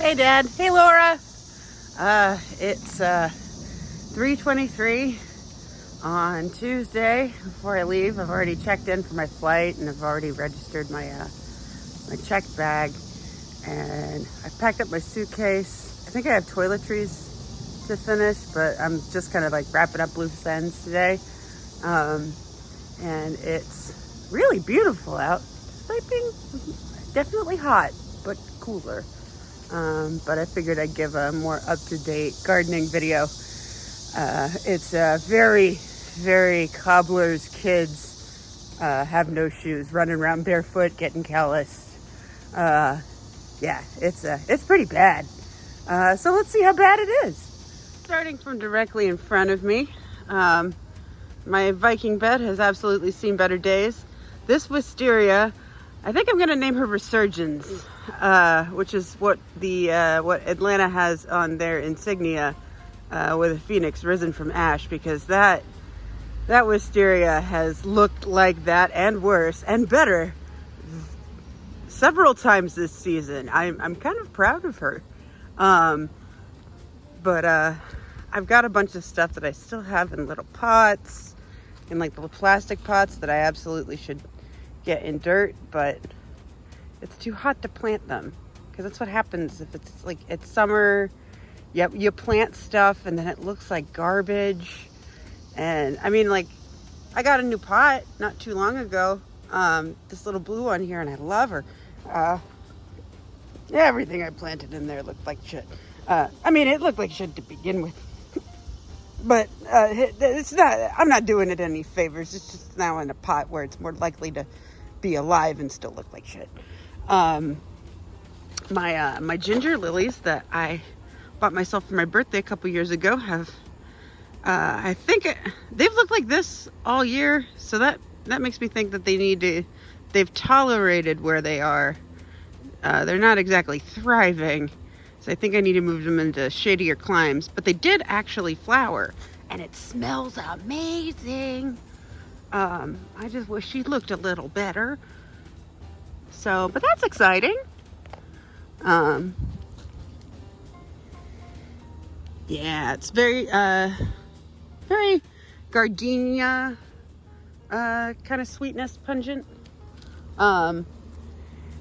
Hey, Dad. Hey, Laura. It's 3:23 on Tuesday. Before I leave, I've already checked in for my flight and I've already registered my checked bag. And I've packed up my suitcase. I think I have toiletries to finish, but I'm just kind of like wrapping up loose ends today. And it's really beautiful out, despite being definitely hot, but cooler. But I figured I'd give a more up-to-date gardening video. It's very, very cobbler's kids have no shoes, running around barefoot, getting calloused. Yeah, it's pretty bad. So let's see how bad it is. Starting from directly in front of me, my Viking bed has absolutely seen better days. This wisteria, I think I'm going to name her Resurgence, which is what what Atlanta has on their insignia, with a phoenix risen from ash, because that wisteria has looked like that and worse and better several times this season. I'm kind of proud of her. But I've got a bunch of stuff that I still have in little pots, in like little plastic pots that I absolutely should get in dirt, but it's too hot to plant them, because that's what happens if it's like it's summer. Yep, you plant stuff and then it looks like garbage. And I mean, like, I got a new pot not too long ago, this little blue one here, and I love her. Everything I planted in there looked like shit. I mean, it looked like shit to begin with. But it's not. I'm not doing it any favors. It's just now in a pot where it's more likely to be alive and still look like shit. My ginger lilies that I bought myself for my birthday a couple years ago have, I think they've looked like this all year. So that makes me think that they've tolerated where they are. They're not exactly thriving. So I think I need to move them into shadier climes, but they did actually flower and it smells amazing. I just wish she looked a little better. So, but that's exciting. Yeah, it's very gardenia, kind of sweetness, pungent. And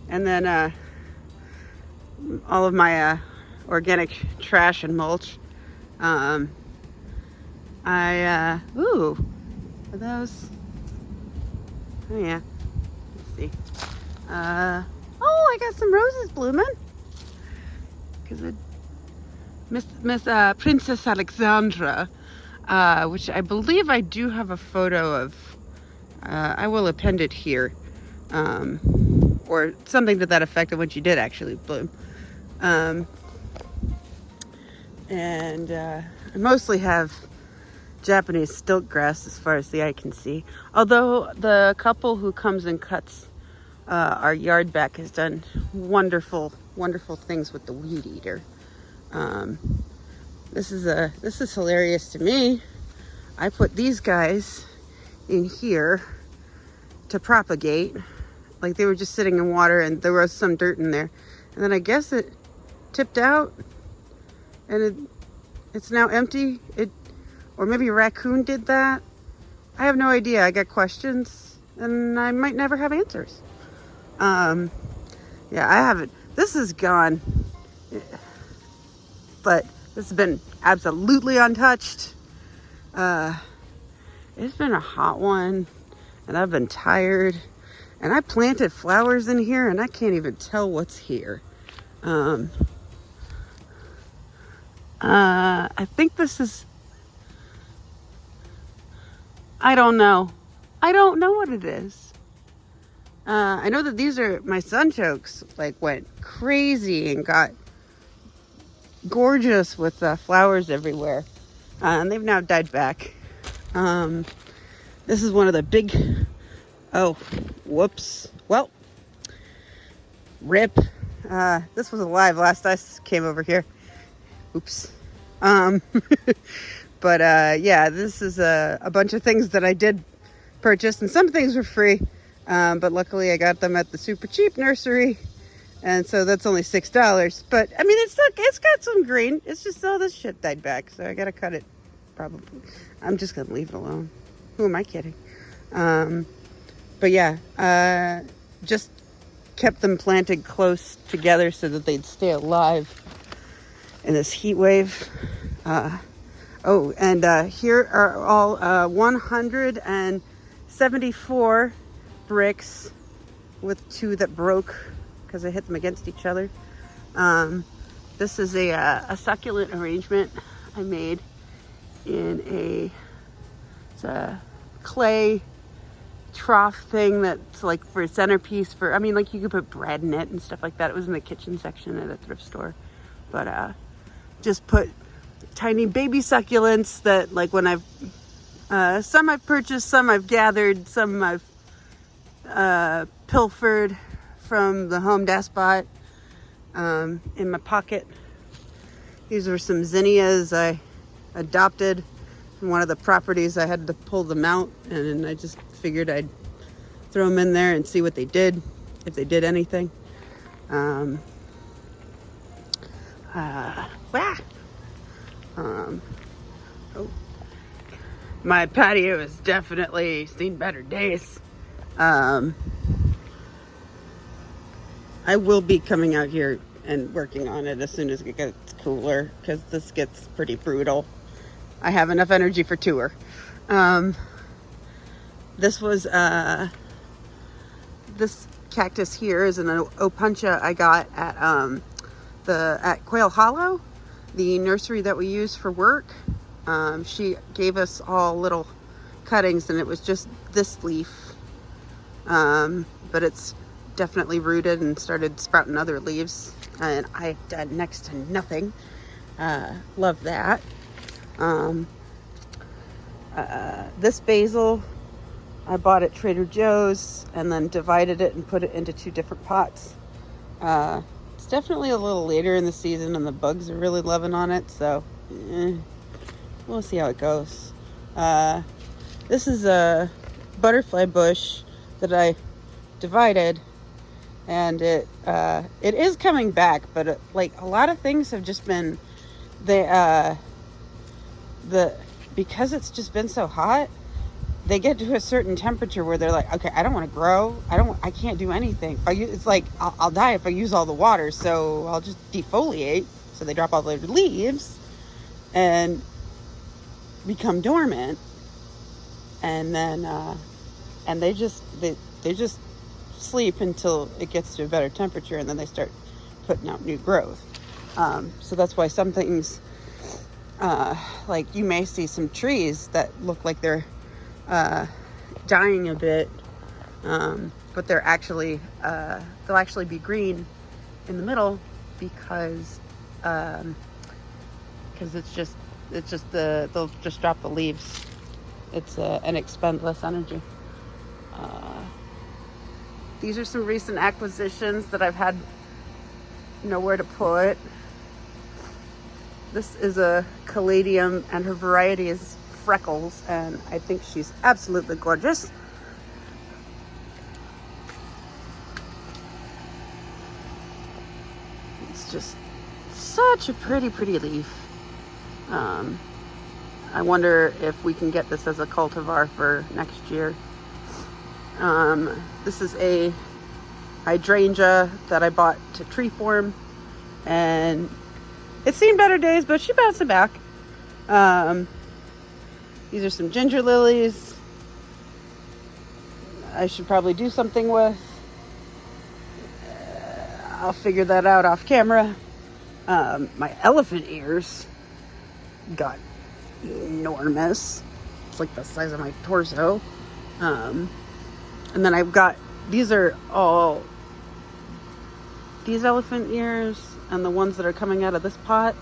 then, all of my, organic trash and mulch. Ooh, are those? Oh yeah, let's see. Oh, I got some roses blooming. Because Miss Princess Alexandra, which I believe I do have a photo of. I will append it here, or something to that effect of when she did actually bloom. And I mostly have Japanese stilt grass as far as the eye can see. Although the couple who comes and cuts our yard back has done wonderful, wonderful things with the weed eater. This is hilarious to me. I put these guys in here to propagate. Like, they were just sitting in water and there was some dirt in there. And then I guess it tipped out and it's now empty. Or maybe a raccoon did that. I have no idea. I got questions and I might never have answers. Yeah, I haven't. This is gone. But this has been absolutely untouched. It's been a hot one and I've been tired. And I planted flowers in here and I can't even tell what's here. I think this is, I don't know. I don't know what it is. I know that these are, my sunchokes like went crazy and got gorgeous with flowers everywhere. And they've now died back. This is one of the big, oh, whoops. Well, rip. This was alive last I came over here. Oops. But yeah, this is a bunch of things that I did purchase, and some things were free. But luckily I got them at the super cheap nursery. And so that's only $6. But I mean, it's got some green. It's just all this shit died back. So I got to cut it probably. I'm just going to leave it alone. Who am I kidding? But yeah, just kept them planted close together so that they'd stay alive in this heat wave. Here are all 174 bricks with 2 that broke because I hit them against each other. This is a succulent arrangement I made in it's a clay trough thing that's like for a centerpiece for, I mean, like you could put bread in it and stuff like that. It was in the kitchen section at a thrift store. But just put tiny baby succulents that, like, when some I've purchased, some I've gathered, some I've pilfered from the Home Depot in my pocket. These are some zinnias I adopted from one of the properties. I had to pull them out, and I just figured I'd throw them in there and see what they did, if they did anything. My patio has definitely seen better days. I will be coming out here and working on it as soon as it gets cooler, because this gets pretty brutal. I have enough energy for tour. This was this cactus here is an opuntia I got at Quail Hollow, the nursery that we use for work. She gave us all little cuttings, and it was just this leaf, but it's definitely rooted and started sprouting other leaves, and I've done next to nothing. Love that. This basil I bought at Trader Joe's and then divided it and put it into 2 different pots. It's definitely a little later in the season and the bugs are really loving on it, so we'll see how it goes. This is a butterfly bush that I divided, and it is coming back, but like a lot of things have just been because it's just been so hot, they get to a certain temperature where they're like, okay, I don't want to grow. I can't do anything. It's like, I'll die if I use all the water, so I'll just defoliate. So they drop all their leaves and become dormant. And then, and they just sleep until it gets to a better temperature, and then they start putting out new growth. So that's why some things, like you may see some trees that look like they're dying a bit, but they're actually they'll actually be green in the middle because they'll just drop the leaves. It's and expend less energy. These are some recent acquisitions that I've had nowhere to put. This is a caladium, and her variety is Freckles, and I think she's absolutely gorgeous. It's just such a pretty leaf. I wonder if we can get this as a cultivar for next year. This is a hydrangea that I bought to tree form, and it's seen better days, but she bounced it back. These are some ginger lilies I should probably do something with. I'll figure that out off camera. My elephant ears got enormous. It's like the size of my torso. And then I've got, these elephant ears, and the ones that are coming out of this pot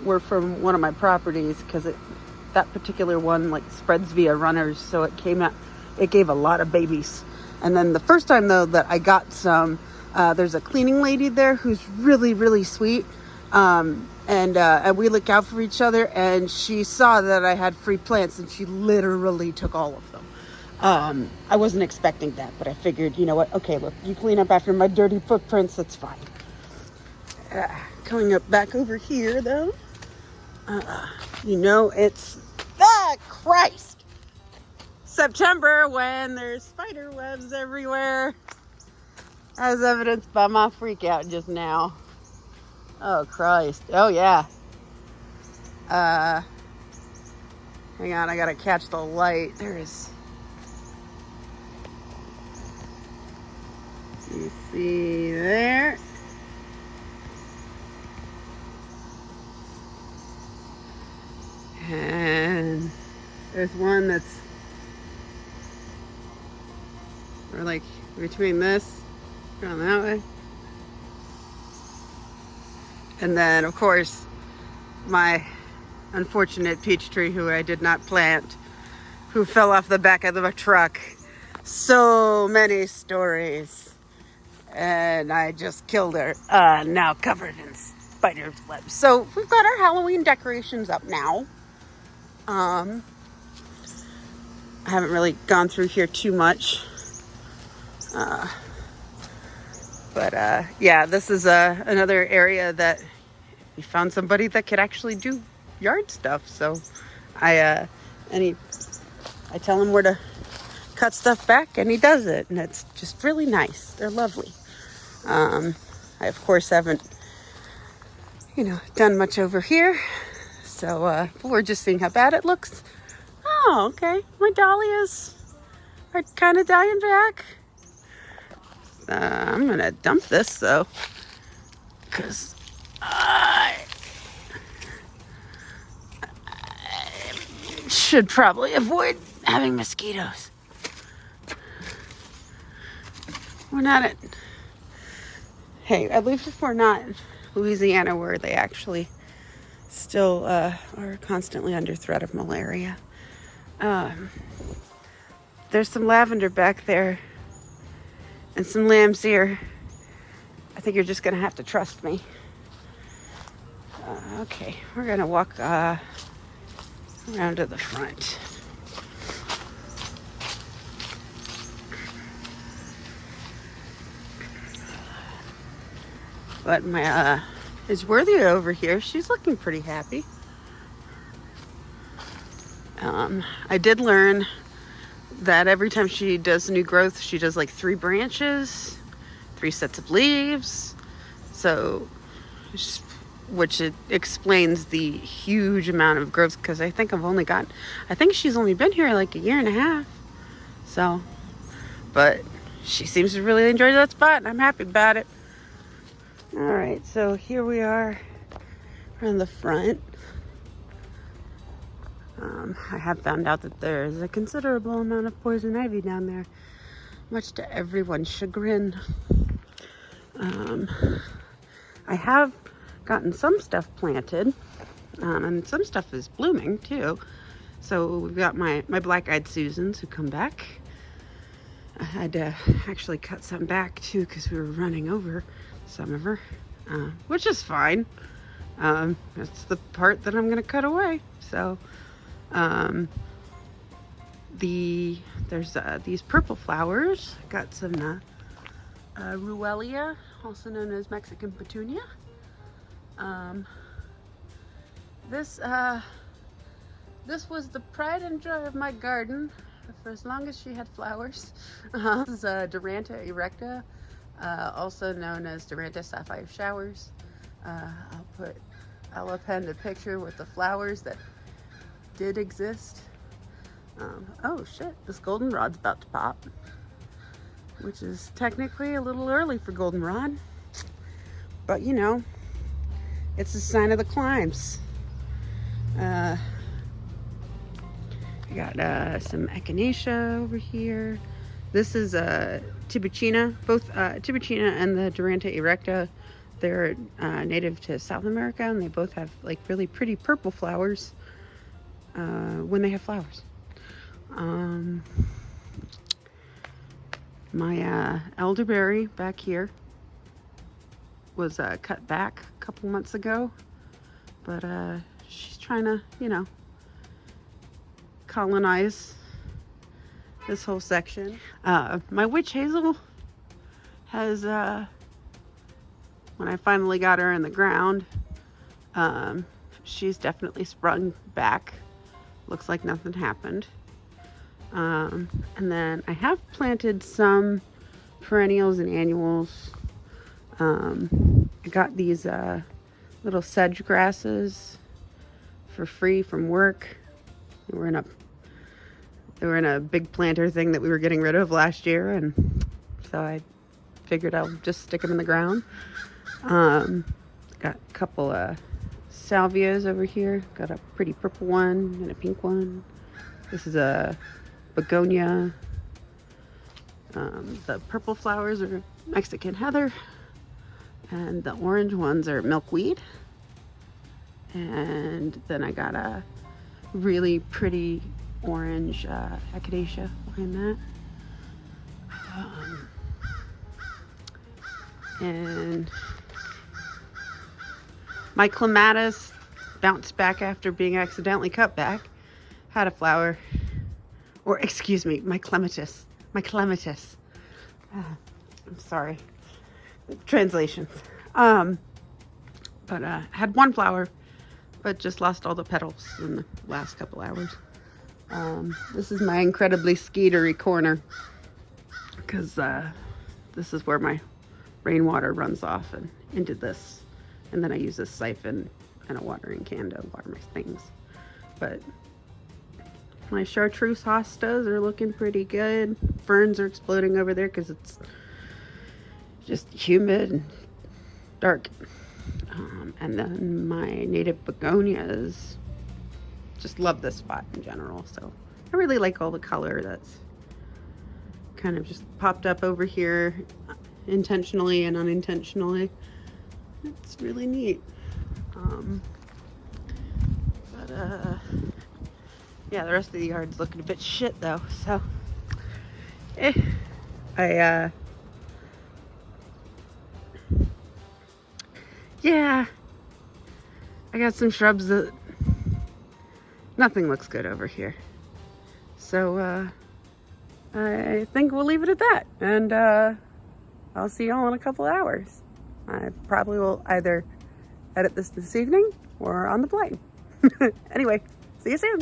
were from one of my properties, because that particular one like spreads via runners, so it gave a lot of babies. And then the first time though that I got some, there's a cleaning lady there who's really sweet, and we look out for each other, and she saw that I had free plants, and she literally took all of them. I wasn't expecting that, but I figured, you know what? Okay, look, you clean up after my dirty footprints, that's fine. Coming up back over here, though, you know, it's, Christ! September, when there's spider webs everywhere, as evidenced by my freak out just now. Oh, Christ. Oh, yeah. Hang on, I gotta catch the light. There is... You see there? And there's one that's, or like between this, going that way. And then, of course, my unfortunate peach tree, who I did not plant, who fell off the back of the truck. So many stories. And I just killed her, now covered in spider's webs. So we've got our Halloween decorations up now. I haven't really gone through here too much. But yeah, this is another area that we found somebody that could actually do yard stuff. So I tell him where to cut stuff back, and he does it, and it's just really nice. They're lovely. I of course haven't, done much over here. So we're just seeing how bad it looks. Oh, okay. My dahlias are kind of dying back. I'm gonna dump this though, because I should probably avoid having mosquitoes. We're not at, hey, at least if we're not in Louisiana, where they actually still are constantly under threat of malaria. There's some lavender back there and some lambs here. I think you're just gonna have to trust me. Okay, we're gonna walk around to the front. But my is Worthy over here. She's looking pretty happy. I did learn that every time she does new growth, she does like 3 branches, 3 sets of leaves. So, which it explains the huge amount of growth, because I think she's only been here like a year and a half. So, but she seems to really enjoy that spot, and I'm happy about it. All right, so here we are on the front. I have found out that there's a considerable amount of poison ivy down there, much to everyone's chagrin. I have gotten some stuff planted, and some stuff is blooming too. So we've got my black-eyed Susans who come back. I had to actually cut some back too, because we were running over some of her, which is fine. That's the part that I'm going to cut away. So there's these purple flowers. Got some Ruellia, also known as Mexican petunia. This was the pride and joy of my garden for as long as she had flowers. This is Duranta erecta, also known as Duranta sapphire showers. I'll append a picture with the flowers that did exist. Oh shit, this goldenrod's about to pop, which is technically a little early for goldenrod, but it's a sign of the climbs. I got some echinacea over here. This is Tibucina. Both Tibucina and the Duranta erecta, they're native to South America, and they both have like really pretty purple flowers when they have flowers. My elderberry back here was cut back a couple months ago, but she's trying to, colonize this whole section. My witch hazel has, when I finally got her in the ground, she's definitely sprung back. Looks like nothing happened. And then I have planted some perennials and annuals. I got these little sedge grasses for free from work. They were in a big planter thing that we were getting rid of last year, and so I figured I'll just stick them in the ground. Got a couple of salvias over here. Got a pretty purple one and a pink one. This is a begonia. The purple flowers are Mexican heather, and the orange ones are milkweed. And then I got a really pretty orange echinacea behind that. And my clematis bounced back after being accidentally cut back. Had a flower, or excuse me, my clematis. I'm sorry, translations. But had one flower, but just lost all the petals in the last couple hours. This is my incredibly skeetery corner, because this is where my rainwater runs off and into this, and then I use this siphon and a watering can to water my things. But my chartreuse hostas are looking pretty good. Ferns are exploding over there because it's just humid and dark. And then my native begonias, just love this spot in general. So I really like all the color that's kind of just popped up over here, intentionally and unintentionally. It's really neat. Yeah, the rest of the yard's looking a bit shit though. So yeah, I got some shrubs that nothing looks good over here. So I think we'll leave it at that, and I'll see y'all in a couple of hours. I probably will either edit this evening or on the plane. Anyway, see you soon.